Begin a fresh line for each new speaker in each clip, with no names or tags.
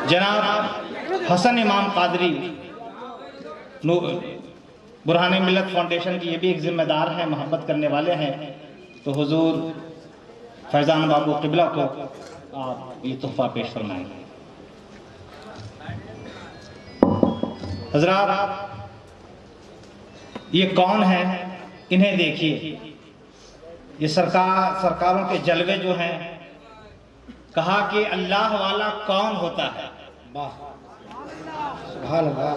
جناب حسن امام قادری برہان ملت فاؤنڈیشن کی یہ بھی ایک ذمہ دار ہیں، محبت کرنے والے ہیں، تو حضور فیضان بابو قبلہ کو آپ یہ تحفہ پیش فرمائیں گے۔ حضرات یہ کون ہیں؟ انہیں دیکھیے، یہ سرکاروں کے جلوے جو ہیں۔ کہا کہ اللہ والا کون ہوتا ہے؟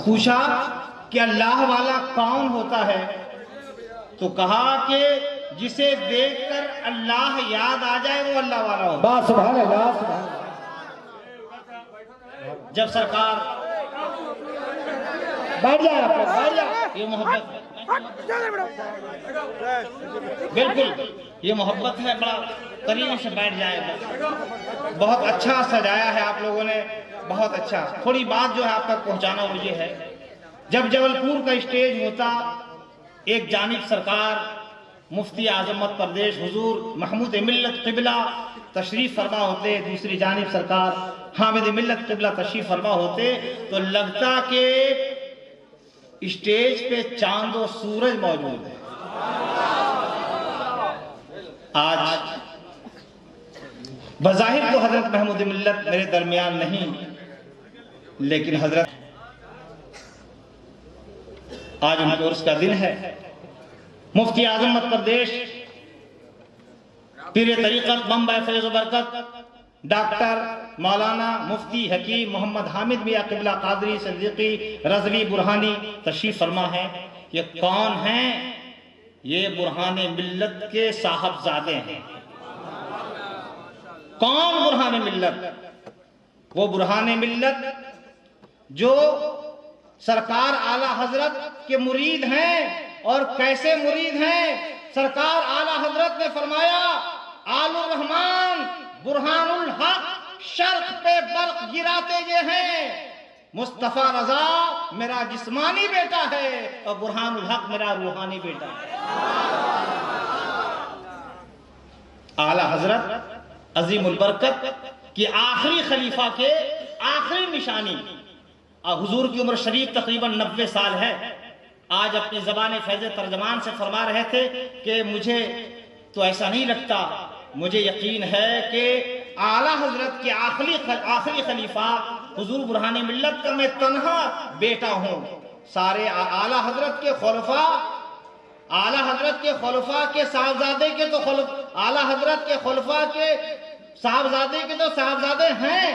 پوچھا کہ اللہ والا کون ہوتا ہے؟ تو کہا کہ جسے دیکھ کر اللہ یاد آ جائے وہ اللہ والا ہوتا ہے۔
سبحان اللہ، سبحان اللہ۔
جب سرکار
بیٹھ جائے آپ لوگ، بیٹھ جائے۔
یہ محبت ہے، بالکل یہ محبت ہے، بڑا قریب سے بیٹھ جائے گا۔ بہت اچھا سجایا ہے آپ لوگوں نے، بہت اچھا۔ تھوڑی بات جو ہے آپ تک پہنچانا وہ یہ ہے، جب جبل پور کا اسٹیج ہوتا، ایک جانب سرکار مفتی اعظم مدھیہ پردیش حضور محمود ملت قبلہ تشریف فرما ہوتے، دوسری جانب سرکار حامد ملت قبلہ تشریف فرما ہوتے، تو لگتا کہ اسٹیج پہ چاند و سورج موجود ہے۔ آج بظاہر تو حضرت محمود ملت میرے درمیان نہیں، لیکن حضرت آج ان کے عرس کا دن ہے۔ مفتی اعظم مدھیہ پردیش پیر طریقت منبع فیض و برکت ڈاکٹر مولانا مفتی حکیم محمد حامد میاں قبلہ قادری صدیقی رضوی برہانی تشریف فرما ہے۔ یہ کون ہیں؟ یہ برہان ملت کے صاحبزادے ہیں۔ کون برہان ملت؟ وہ برہان ملت جو سرکار اعلیٰ حضرت کے مرید ہیں۔ اور کیسے مرید ہیں؟ سرکار اعلیٰ حضرت نے فرمایا آل الرحمن برہان الحق شرق پہ برق گراتے یہ ہیں، مصطفیٰ رضا میرا جسمانی بیٹا ہے اور برہان الحق میرا روحانی بیٹا ہے۔ اعلیٰ حضرت عظیم البرکت کی آخری خلیفہ کے آخری نشانی، حضور کی عمر شریف تقریباً 90 سال ہے۔ آج اپنی زبان فیض ترجمان سے فرما رہے تھے کہ مجھے تو ایسا نہیں لگتا، مجھے یقین ہے کہ اعلیٰ حضرت کے آخری خلیفہ حضور برہان ملت کا میں تنہا بیٹا ہوں۔ سارے اعلیٰ حضرت کے خلفاء کے صاحبزادے کے تو اعلیٰ حضرت کے خلفاء کے صاحبزادے کے تو صاحبزادے ہیں،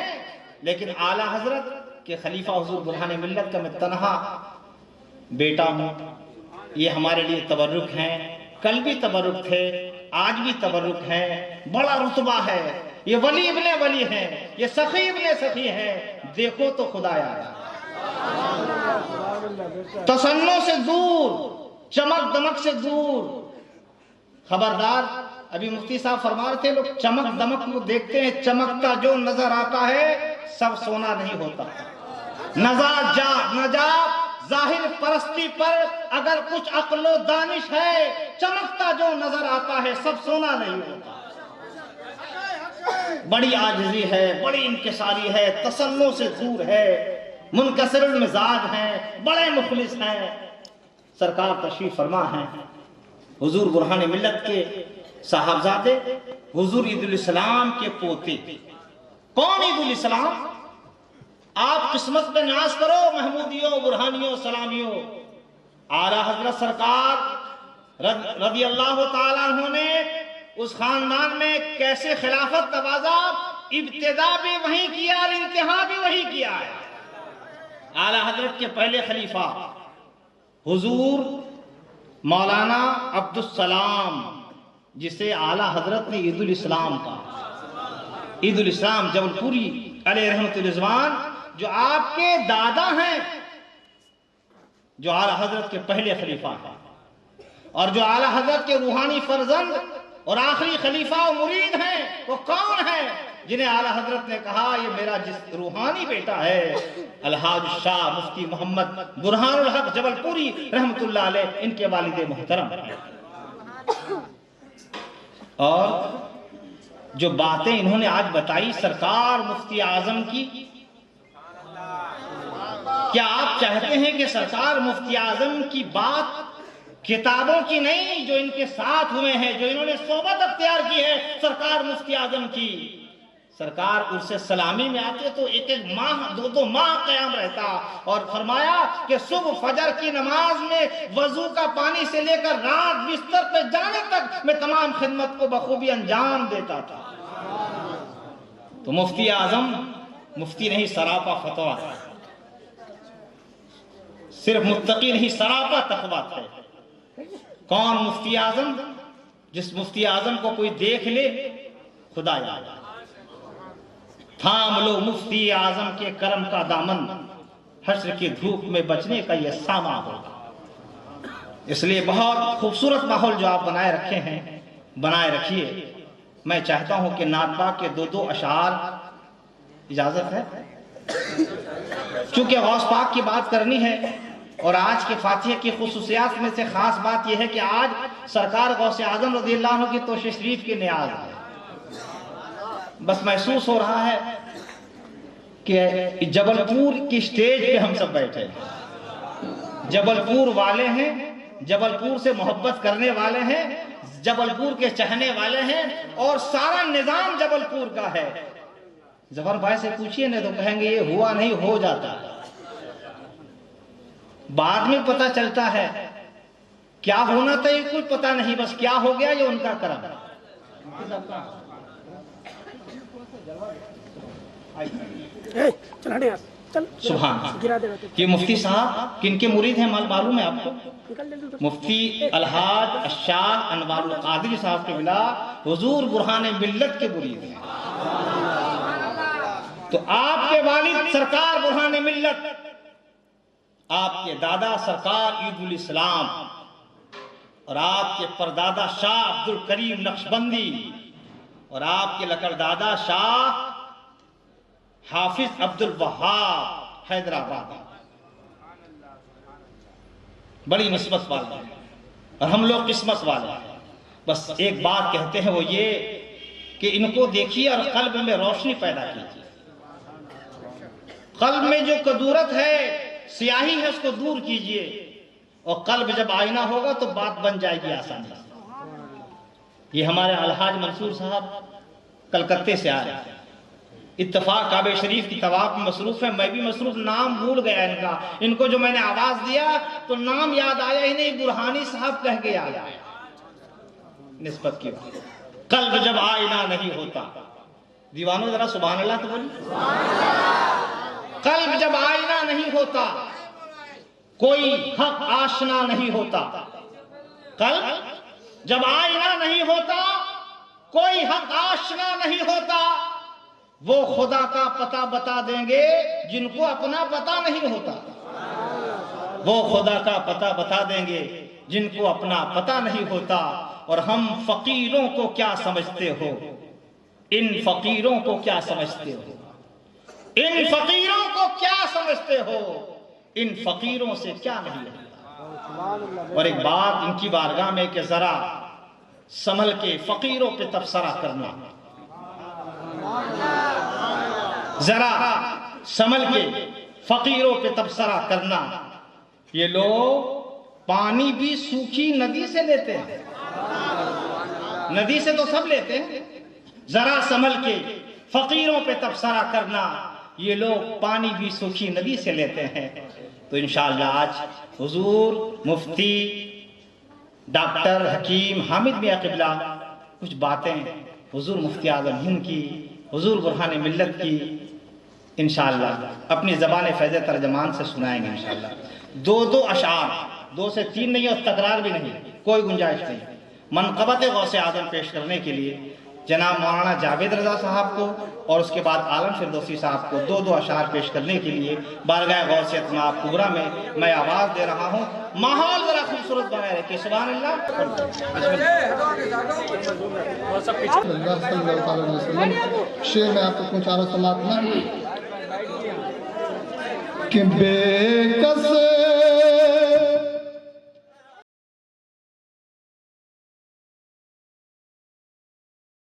لیکن اعلیٰ حضرت کہ خلیفہ حضور برہان ملت کا میں تنہا بیٹا ہوں۔ یہ ہمارے لیے تبرک ہیں، کل بھی تبرک تھے، آج بھی تبرک ہیں، بڑا رتبہ ہے۔ یہ ولی ابن ولی ہیں، یہ سخی ابن سخی ہیں، دیکھو تو خدایا تصنع سے دور، چمک دمک سے دور۔ خبردار، ابھی مفتی صاحب فرما رہے تھے لوگ چمک دمک کو دیکھتے ہیں، چمکتا جو نظر آتا ہے سب سونا نہیں ہوتا۔ نجات ظاہر پرستی پر اگر کچھ عقل و دانش ہے، چمکتا جو نظر آتا ہے سب سونا نہیں ہوتا۔ بڑی عاجزی ہے، بڑی انکساری ہے، تصنع سے دور ہے، منکسر المزاج ہیں، بڑے مخلص ہیں۔ سرکار تشریف فرما ہیں، حضور برہان ملت کے صاحبزادے، حضور عید الاسلام کے پوتے۔ کون عید الاسلام؟ آپ قسمت پہ نیاز کرو محمودیوں، برہانیوں، سلامیوں۔ اعلیٰ حضرت سرکار رضی اللہ تعالیٰ عنہ نے اس خاندان میں کیسے خلافت نوازا، ابتدا بھی وہی کیا اور انتہا بھی وہی کیا ہے۔ اعلیٰ حضرت کے پہلے خلیفہ حضور مولانا عبدالسلام، جسے اعلیٰ حضرت نے عید الاسلام کہا۔ عید الاسلام جبل پوری علیہ رحمت الرضوان جو آپ کے دادا ہیں، جو اعلیٰ حضرت کے پہلے خلیفہ ہیں، اور جو اعلیٰ حضرت کے روحانی فرزند اور آخری خلیفہ و مرید ہیں، وہ کون ہیں جنہیں اعلیٰ حضرت نے کہا یہ میرا روحانی بیٹا ہے؟ الحاج شاہ مفتی محمد برہان الحق جبل پوری رحمت اللہ علیہ، ان کے والد محترم۔ اور جو باتیں انہوں نے آج بتائی سرکار مفتی اعظم کی، کیا آپ چاہتے ہیں کہ سرکار مفتی اعظم کی بات کتابوں کی نہیں، جو ان کے ساتھ ہوئے ہیں، جو انہوں نے صحبت اختیار کی ہے سرکار مفتی اعظم کی، سرکار اس سے سلامی میں آتے تو ایک ایک ماہ 2 ماہ قیام رہتا، اور فرمایا کہ صبح فجر کی نماز میں وضو کا پانی سے لے کر رات بستر پہ جانے تک میں تمام خدمت کو بخوبی انجام دیتا تھا۔ تو مفتی اعظم مفتی نہیں سراپا فتویٰ، صرف متقی نہیں سراپا تقویٰ ہے۔ کون مفتی اعظم؟ جس مفتی اعظم کو کوئی دیکھ لے خدا یاد آئے۔ تھام لو مفتی اعظم کے کرم کا دامن، حشر کی دھوپ میں بچنے کا یہ سامان ہوگا۔ اس لیے بہت خوبصورت ماحول جو آپ بنائے رکھے ہیں بنائے رکھیے۔ میں چاہتا ہوں کہ نعت پاک کے 2 اشعار، اجازت ہے؟ چونکہ غوث پاک کی بات کرنی ہے، اور آج کے فاتحہ کی خصوصیات میں سے خاص بات یہ ہے کہ آج سرکار غوث اعظم رضی اللہ عنہ کی توشیح شریف کی نیاز ہے۔ بس محسوس ہو رہا ہے کہ جبل پور کی سٹیج پہ ہم سب بیٹھے ہیں، جبل پور والے ہیں، جبل پور سے محبت کرنے والے ہیں، جبل پور کے چہنے والے ہیں، اور سارا نظام جبل پور کا ہے۔ ظفر بھائی سے پوچھئے نا تو کہیں گے یہ ہوا نہیں ہو جاتا ہے، بعد میں پتہ چلتا ہے کیا ہونا تھا یہ کچھ پتہ نہیں، بس کیا ہو گیا یہ ان کا کرم ہے۔ سبحان اللہ۔ یہ مفتی صاحب کن کے مرید ہیں معلوم ہے آپ کو؟ مفتی الحاج الشاہ انوار القادری صاحب کے بلا حضور برہان ملت کے مرید ہیں۔ تو آپ کے والد سرکار برہان ملت، آپ کے دادا سرکار عید الاسلام، اور آپ کے پردادا شاہ عبد الکریم نقشبندی، اور آپ کے لکڑ دادا شاہ حافظ عبد الوہاب حیدرآباد، بڑی نسبت والے ہیں، اور ہم لوگ قسمت والے ہیں۔ بس ایک بات کہتے ہیں وہ یہ کہ ان کو دیکھیے اور قلب میں روشنی پیدا کیجیے۔ قلب میں جو کدورت ہے، سیاہی ہے، اس کو دور کیجیے، اور قلب جب آئینہ ہوگا تو بات بن جائے گی آسانی سے۔ یہ ہمارے الحاج منصور صاحب کلکتے سے آ رہے ہیں، اتفاق کعبہ شریف کی طواف میں مصروف ہے، میں بھی مصروف، نام بھول گیا ان کا۔ ان کو جو میں نے آواز دیا تو نام یاد آیا ہی نہیں، برہانی صاحب کہہ کے آیا۔ نسبت کی بات، قلب جب آئینہ نہیں ہوتا، دیوانوں ذرا سبحان اللہ تو بولی، قلب جب آئینہ نہیں ہوتا، کوئی حق آشنا نہیں ہوتا۔ قلب جب آئینہ نہیں ہوتا، کوئی حق آشنا نہیں ہوتا۔ وہ خدا کا پتہ بتا دیں گے جن کو اپنا پتہ نہیں ہوتا، وہ خدا کا پتہ بتا دیں گے جن کو اپنا پتہ نہیں ہوتا۔ اور ہم فقیروں کو کیا سمجھتے ہو، ان فقیروں کو کیا سمجھتے ہو، ان فقیروں کو کیا سمجھتے ہو، ان فقیروں سے کیا نہیں ہوتا۔ اور ایک بات ان کی بارگاہ میں کہ ذرا سنبھل کے فقیروں پہ تبصرہ کرنا، ذرا سنبھل کے فقیروں پہ تبصرہ کرنا۔ یہ لوگ پانی بھی سوکھی ندی سے لیتے ہیں، ندی سے تو سب لیتے ہیں، ذرا سنبھل کے فقیروں پہ تبصرہ کرنا۔ یہ لوگ پانی بھی سوکھی ندی سے لیتے ہیں۔ تو انشاءاللہ آج حضور مفتی ڈاکٹر حکیم حامد میاں قبلہ کچھ باتیں حضور مفتی اعظم ہند کی، حضور برہان ملت کی انشاءاللہ اپنی زبان فیض ترجمان سے سنائیں گے انشاءاللہ۔ 2 اشعار، 2 سے 3 نہیں اور تکرار بھی نہیں، کوئی گنجائش نہیں۔ منقبت غوث اعظم پیش کرنے کے لیے جناب مولانا جاوید رضا صاحب کو اور اس کے بعد عالم فردوسی صاحب کو 2 اشعار پیش کرنے کے لیے بارگاہ غوث اتمام کبریٰ میں آواز دے رہا ہوں۔ ماحول ذرا خوبصورت بنائے رکھیے، سبحان اللہ۔
اللہ صلی اللہ علیہ وسلم شعر میں آپ کو کچھ عرض سماعت نہ کہ بے کس